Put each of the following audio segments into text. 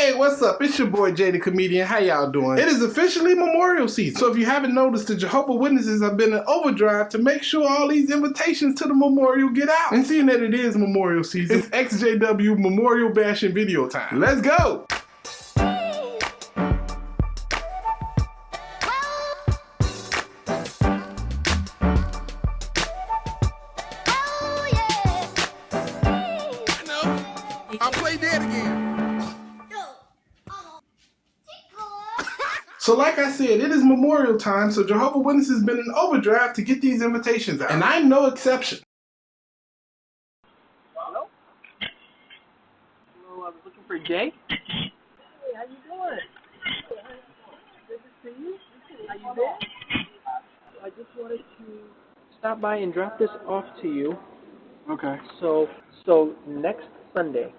Hey, what's up? It's your boy Jay the Comedian. How y'all doing? It is officially Memorial season. So if you haven't noticed, the Jehovah Witnesses have been in overdrive to make sure all these invitations to the memorial get out. And seeing that it is Memorial season, it's ExJW Memorial Bashing video time. Let's go! I'll play dead again. So like I said, it is Memorial time, so Jehovah Witnesses has been in overdrive to get these invitations out. And I'm no exception. Hello? Hello, I was looking for Jay. Hey, how you doing? Good to see you. How you doing? I just wanted to stop by and drop this off to you. Okay. So next Sunday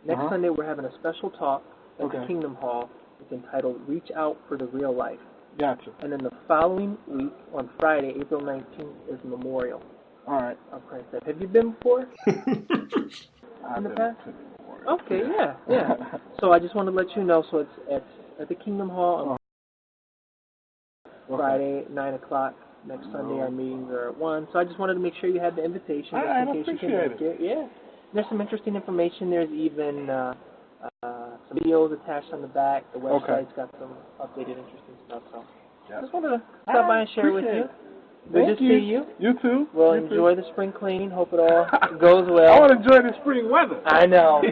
we're having a special talk at the Kingdom Hall. It's entitled Reach Out for the Real Life. Gotcha. And then the following week, on Friday, April 19th, is Memorial. All right. Of Christ. Have you been before? In the past? Okay, yeah. So I just want to let you know, so it's at the Kingdom Hall on Friday, 9 o'clock. Next Sunday, our meetings are at 1. So I just wanted to make sure you had the invitation. I appreciate it. Yeah. There's some interesting information. There's even some videos attached on the back. The website's got some updated, interesting stuff. So just wanted to stop by and share with you. Good to see you. You too. Well, enjoy the spring cleaning. Hope it all goes well. I want to enjoy the spring weather. I know.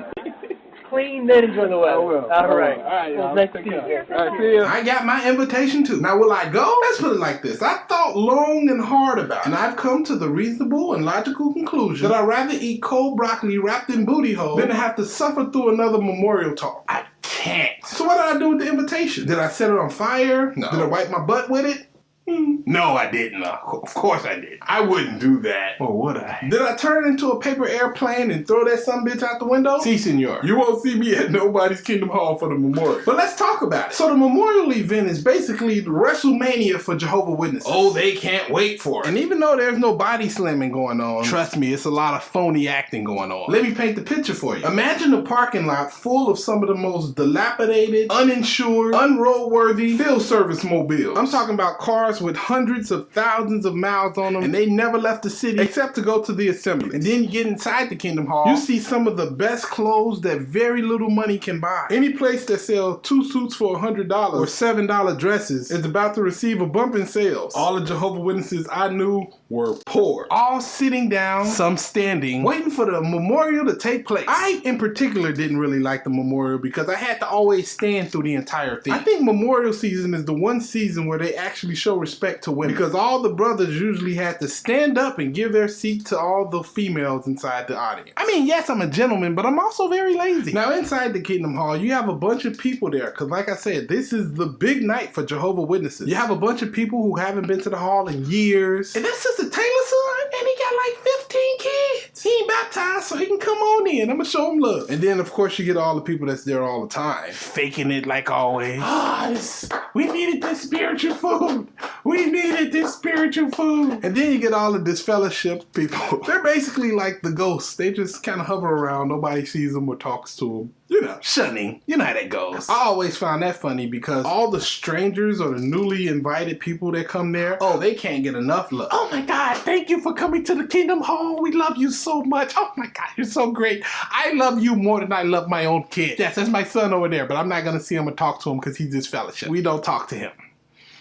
Clean, then enjoy the weather. I will. All right. Well, nice to see you. All right, see you. I got my invitation too. Now will I go? Let's put it like this. I thought long and hard about it, and I've come to the reasonable and logical conclusion that I'd rather eat cold broccoli wrapped in booty hole than to have to suffer through another memorial talk. I can't. So what did I do with the invitation? Did I set it on fire? No. Did I wipe my butt with it? No, I didn't. Of course I did. I wouldn't do that. Or would I? Did I turn it into a paper airplane and throw that sumbitch out the window? Si, senor. You won't see me at nobody's Kingdom Hall for the memorial. But let's talk about it. So the memorial event is basically the WrestleMania for Jehovah Witnesses. Oh, they can't wait for it. And even though there's no body slamming going on, trust me, it's a lot of phony acting going on. Let me paint the picture for you. Imagine a parking lot full of some of the most dilapidated, uninsured, unroadworthy field service mobiles. I'm talking about cars with hundreds of thousands of miles on them, and they never left the city except to go to the assembly. And then you get inside the Kingdom Hall, you see some of the best clothes that very little money can buy. Any place that sells 2 suits for $100 or $7 dresses is about to receive a bump in sales. All the Jehovah Witnesses I knew were poor, all sitting down, some standing, waiting for the memorial to take place. I, in particular, didn't really like the memorial because I had to always stand through the entire thing. I think memorial season is the one season where they actually show respect to women, because all the brothers usually had to stand up and give their seat to all the females inside the audience. I mean, yes, I'm a gentleman, but I'm also very lazy. Now, inside the Kingdom Hall, you have a bunch of people there, because like I said, this is the big night for Jehovah Witnesses. You have a bunch of people who haven't been to the hall in years. And that's Sister Taylor's son, and he got like 15 kids. He ain't baptized, so he can come on in. I'm gonna show him love. And then, of course, you get all the people that's there all the time, faking it like always. We needed this spiritual food. We needed this spiritual food. And then you get all of disfellowship people. They're basically like the ghosts. They just kind of hover around. Nobody sees them or talks to them. You know, shunning. You know how that goes. I always found that funny because all the strangers or the newly invited people that come there, oh, they can't get enough love. Oh my God, thank you for coming to the Kingdom Hall. We love you so much. Oh my God, you're so great. I love you more than I love my own kid. Yes, that's my son over there, but I'm not going to see him or talk to him because he's disfellowship. We don't talk to him.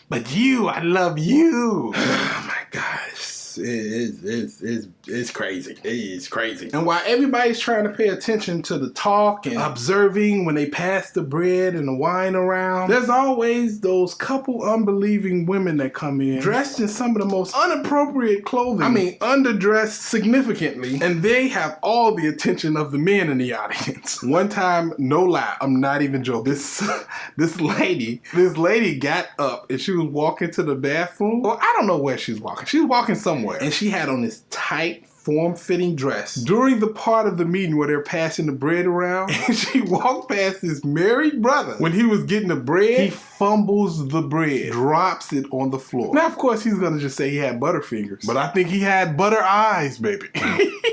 But you, I love you. Oh my gosh. It's crazy. It is crazy. And while everybody's trying to pay attention to the talk and observing when they pass the bread and the wine around, there's always those couple unbelieving women that come in dressed in some of the most inappropriate clothing. I mean, underdressed significantly, and they have all the attention of the men in the audience. One time, no lie, I'm not even joking. This lady got up and she was walking to the bathroom. Well, I don't know where she was walking. She was walking somewhere. And she had on this tight form-fitting dress. During the part of the meeting where they're passing the bread around, and she walked past his married brother. When he was getting the bread, he fumbles the bread, drops it on the floor. Now, of course, he's gonna just say he had butterfingers, but I think he had butter eyes, baby.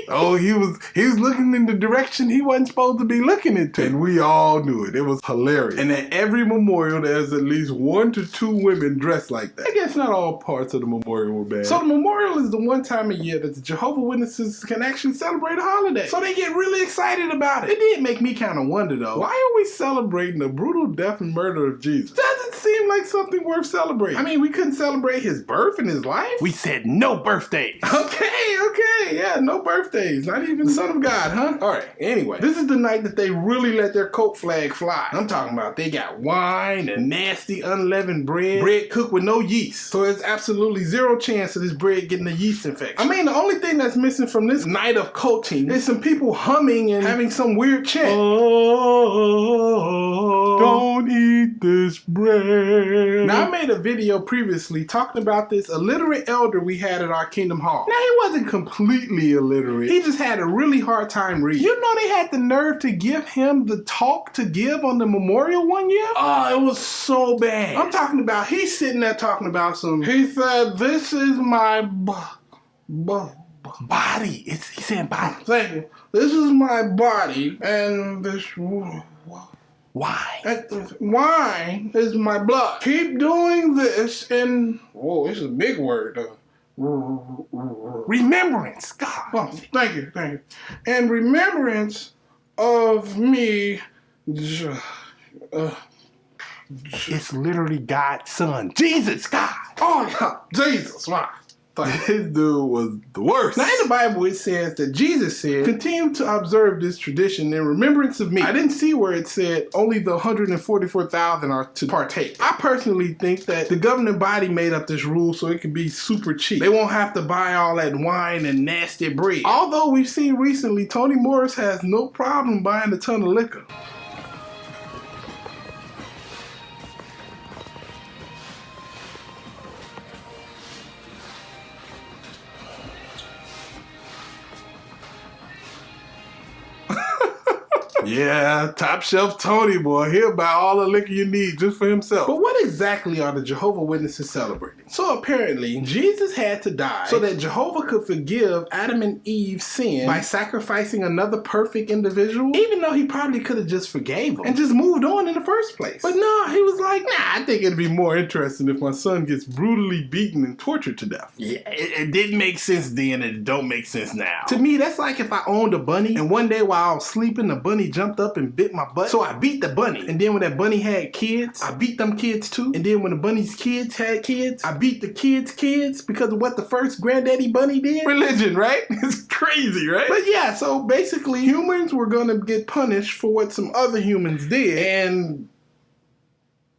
Oh, he was looking in the direction he wasn't supposed to be looking into, and we all knew it. It was hilarious. And at every memorial, there's at least 1 to 2 women dressed like that. I guess not all parts of the memorial were bad. So the memorial is the one time a year that the Jehovah Witnesses can actually celebrate a holiday. So they get really excited about it. It did make me kind of wonder though, why are we celebrating the brutal death and murder of Jesus? Doesn't seem like something worth celebrating. I mean, we couldn't celebrate his birth and his life. We said no birthdays. Okay, yeah, no birthdays. Not even the Son of God, huh? All right, anyway, this is the night that they really let their cult flag fly. I'm talking about they got wine and nasty unleavened bread cooked with no yeast. So there's absolutely zero chance of this bread getting a yeast infection. I mean, the only thing that's missing from this night of culting is some people humming and having some weird chant. Oh, don't eat this bread. Now, I made a video previously talking about this illiterate elder we had at our Kingdom Hall. Now, he wasn't completely illiterate. He just had a really hard time reading. You know they had the nerve to give him the talk to give on the memorial one year? Oh, it was so bad. I'm talking about, he's sitting there talking about he said, this is my body. He's saying body. Thank you. This is my body, and this wine is my blood. Keep doing this in, whoa, this is a big word. Remembrance. God. Oh, thank you. And remembrance of me. It's literally God's son. Jesus, God. Oh, yeah. Jesus, wow. This dude was the worst. Now in the Bible it says that Jesus said, continue to observe this tradition in remembrance of me. I didn't see where it said only the 144,000 are to partake. I personally think that the governing body made up this rule so it could be super cheap. They won't have to buy all that wine and nasty bread. Although we've seen recently Tony Morris has no problem buying a ton of liquor. Yeah, top shelf Tony, boy. He'll buy all the liquor you need just for himself. But what exactly are the Jehovah Witnesses celebrating? So apparently, Jesus had to die so that Jehovah could forgive Adam and Eve's sin by sacrificing another perfect individual, even though he probably could have just forgave them and just moved on in the first place. But no, he was like, nah, I think it'd be more interesting if my son gets brutally beaten and tortured to death. Yeah, it didn't make sense then and it don't make sense now. To me, that's like if I owned a bunny and one day while I was sleeping, the bunny jumped up and bit my butt. So I beat the bunny. And then when that bunny had kids, I beat them kids too. And then when the bunny's kids had kids, I beat the kids because of what the first granddaddy bunny did. Religion, right? It's crazy, right? But yeah, so basically humans were gonna get punished for what some other humans did. And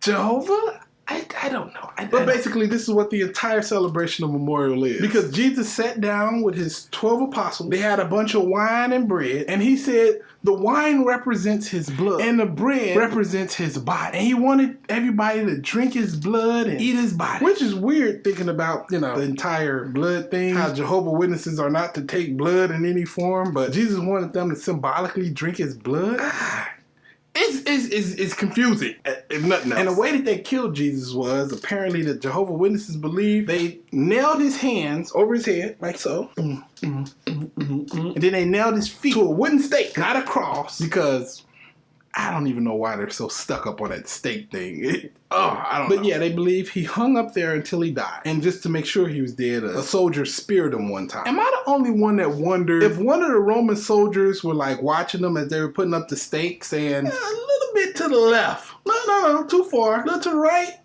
Jehovah? I don't know. But basically, this is what the entire celebration of Memorial is. Because Jesus sat down with his 12 apostles. They had a bunch of wine and bread. And he said the wine represents his blood. And the bread represents his body. And he wanted everybody to drink his blood and eat his body. Which is weird thinking about, you know, the entire blood thing. How Jehovah Witnesses are not to take blood in any form. But Jesus wanted them to symbolically drink his blood. It's confusing, if nothing else. And the way that they killed Jesus was, apparently the Jehovah Witnesses believe they nailed his hands over his head, like so. And then they nailed his feet to a wooden stake, not a cross, because I don't even know why they're so stuck up on that stake thing. I don't know. But yeah, they believe he hung up there until he died. And just to make sure he was dead, a soldier speared him one time. Am I the only one that wondered if one of the Roman soldiers were like watching them as they were putting up the stake saying, a little bit to the left. No, too far. A little to the right.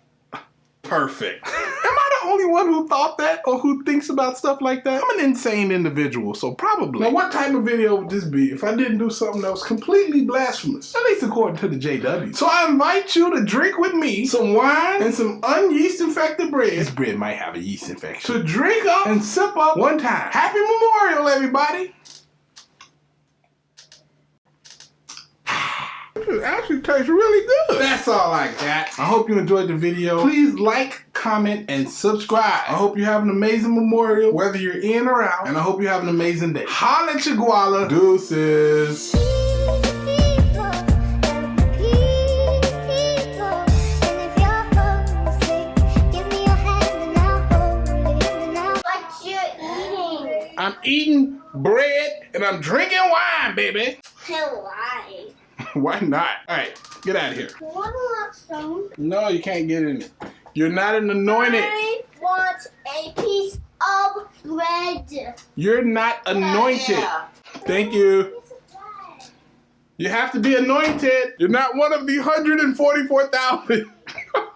Perfect. Am I the only one who thought that or who thinks about stuff like that? I'm an insane individual, so probably. Now, what type of video would this be if I didn't do something that was completely blasphemous? At least according to the JW. So I invite you to drink with me some wine and some un-yeast-infected bread. This bread might have a yeast infection. To drink up and sip up one time. Happy Memorial, everybody. It actually tastes really good. That's all I got. I hope you enjoyed the video. Please like, comment, and subscribe. I hope you have an amazing Memorial, whether you're in or out, and I hope you have an amazing day. Holla at your guala. Deuces. I'm eating bread and I'm drinking wine, baby. Why? Why not? All right, get out of here. I want some. No, you can't get in it. You're not an anointed. I want a piece of bread. You're not anointed. Thank you. You have to be anointed. You're not one of the 144,000.